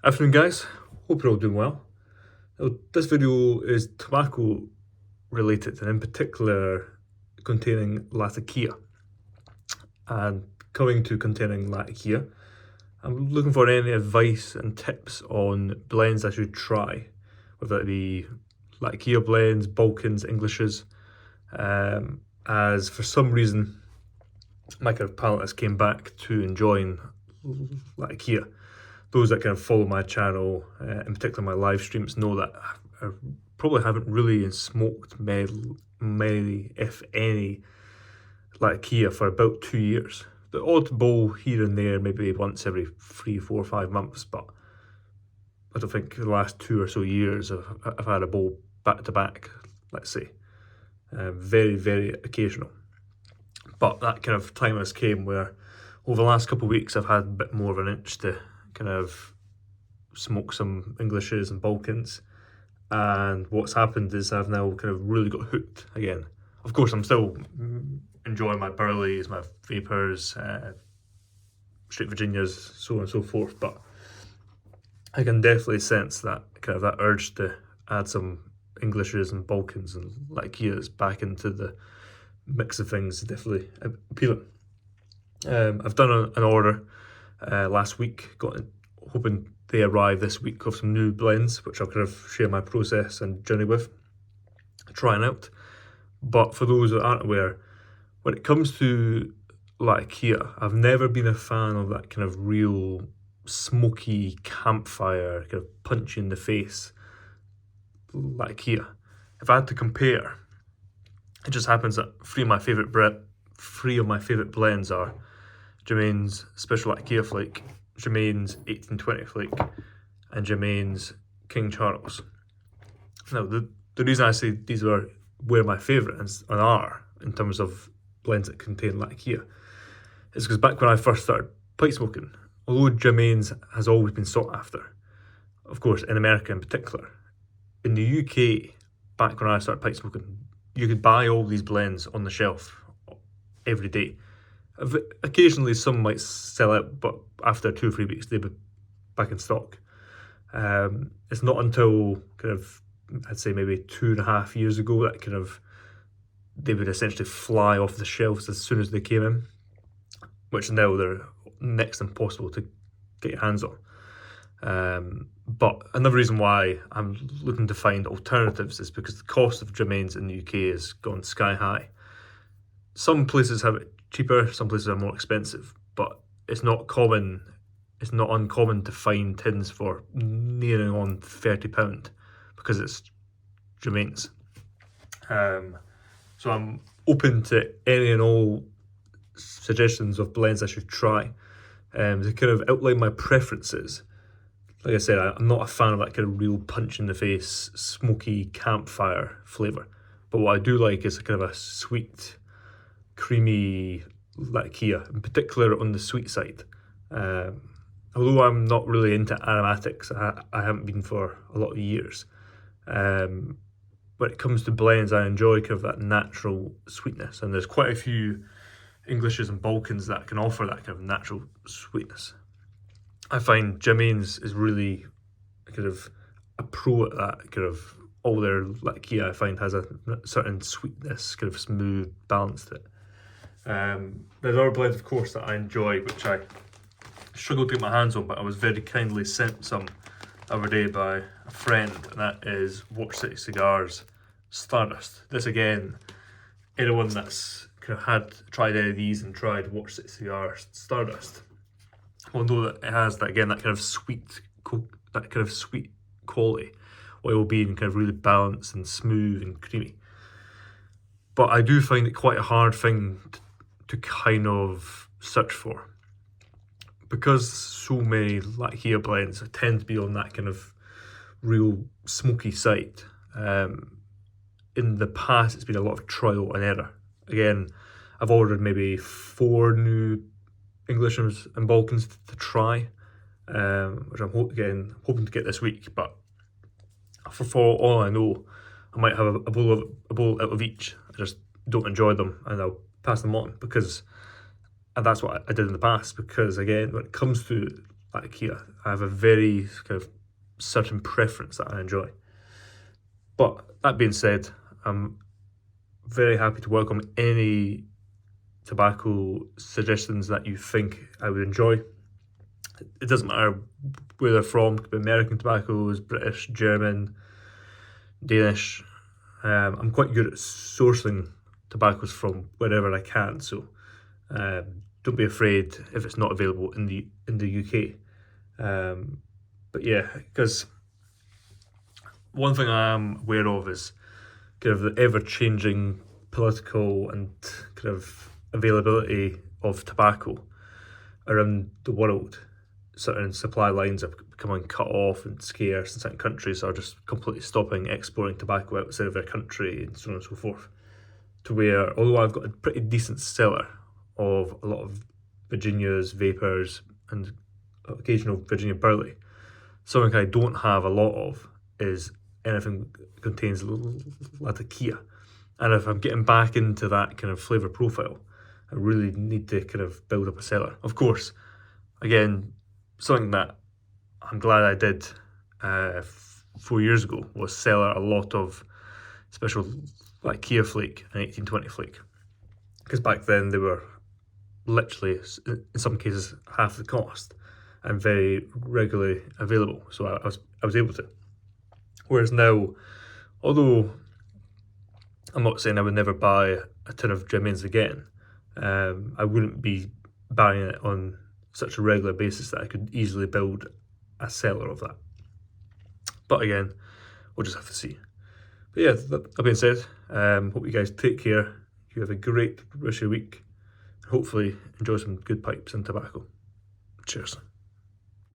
Afternoon guys, hope you're all doing well. Now, this video is tobacco related and in particular containing Latakia. And coming to containing Latakia, I'm looking for any advice and tips on blends I should try, whether it be Latakia blends, Balkans, Englishes, as for some reason my kind of palate has came back to enjoying Latakia. Those that kind of follow my channel, in particular my live streams, know that I probably haven't really smoked many, if any, Latakia for about 2 years. The odd bowl here and there, maybe once every 3, 4, 5 months, but I don't think the last 2 or so years I've had a bowl back to back, let's say. Very, very occasional. But that kind of time has came where over the last couple of weeks I've had a bit more of an itch to kind of smoke some Englishes and Balkans, and what's happened is I've now kind of really got hooked again. Of course, I'm still enjoying my Burleys, my Vapors, Straight Virginias, so on and so forth, but I can definitely sense that kind of that urge to add some Englishes and Balkans and Latakias back into the mix of things, definitely appealing. I've done an order last week, hoping they arrive this week of some new blends, which I'll kind of share my process and journey with, trying out. But for those that aren't aware, when it comes to Latakia, I've never been a fan of that kind of real smoky campfire, kind of punch in the face Latakia. If I had to compare, it just happens that three of my favourite blends are Jermaine's Special Latakia Flake, Jermaine's 1820 Flake, and Jermaine's King Charles. Now, the reason I say these are where my favourites are in terms of blends that contain Latakia is because back when I first started pipe smoking, although Jermaine's has always been sought after, of course in America in particular, in the UK, back when I started pipe smoking, you could buy all these blends on the shelf every day. Occasionally some might sell out, but after 2 or 3 weeks they'd be back in stock. It's not until kind of, I'd say maybe 2.5 years ago that kind of they would essentially fly off the shelves as soon as they came in, which now they're next to impossible to get your hands on. But another reason why I'm looking to find alternatives is because the cost of Jermaine's in the UK has gone sky high. Some places have it cheaper, some places are more expensive, but it's not uncommon to find tins for nearing on £30 because it's Jermaine's. So I'm open to any and all suggestions of blends I should try. To kind of outline my preferences, like I said, I'm not a fan of that kind of real punch in the face, smoky campfire flavour. But what I do like is a kind of a sweet, creamy Latakia, in particular on the sweet side. Although I'm not really into aromatics, I haven't been for a lot of years. When it comes to blends, I enjoy kind of that natural sweetness, and there's quite a few Englishes and Balkans that can offer that kind of natural sweetness. I find Jermaine's is really kind of a pro at that. Kind of all their Latakia I find has a certain sweetness, kind of smooth balance to it. There's other blends, of course, that I enjoy, which I struggled to get my hands on, but I was very kindly sent some the other day by a friend, and that is Watch City Cigars Stardust. This again, anyone that's kind of tried any of these and tried Watch City Cigars Stardust will know that it has that kind of sweet quality, oil being kind of really balanced and smooth and creamy. But I do find it quite a hard thing to kind of search for, because so many Latakia blends tend to be on that kind of real smoky side. In the past, it's been a lot of trial and error. Again, I've ordered maybe 4 new Englishes and Balkans to try, which I'm hoping to get this week. But for all I know, I might have a bowl out of each. I just don't enjoy them, and I'll pass them on, because and that's what I did in the past. Because again, when it comes to Latakia. I have a very kind of certain preference that I enjoy. But that being said, I'm very happy to welcome any tobacco suggestions that you think I would enjoy. It doesn't matter where they're from. It could be American tobaccos, British, German, Danish. I'm quite good at sourcing tobaccos from wherever I can, so don't be afraid if it's not available in the UK. But yeah, because one thing I am aware of is kind of the ever-changing political and kind of availability of tobacco around the world. Certain supply lines are becoming cut off and scarce, and certain countries are just completely stopping exporting tobacco outside of their country, and so on and so forth. To where, although I've got a pretty decent cellar of a lot of Virginias, Vapors, and occasional Virginia Burley, something I don't have a lot of is anything that contains Latakia. And if I'm getting back into that kind of flavour profile, I really need to kind of build up a cellar. Of course, again, something that I'm glad I did 4 years ago was cellar a lot of special Latakia flake and 1820 flake. Because back then they were literally, in some cases, half the cost and very regularly available. So I was able to. Whereas now, although I'm not saying I would never buy a tin of Jimmies again, I wouldn't be buying it on such a regular basis that I could easily build a cellar of that. But again, we'll just have to see. But yeah, that being said, hope you guys take care. You have a great rest of your week. Hopefully enjoy some good pipes and tobacco. Cheers.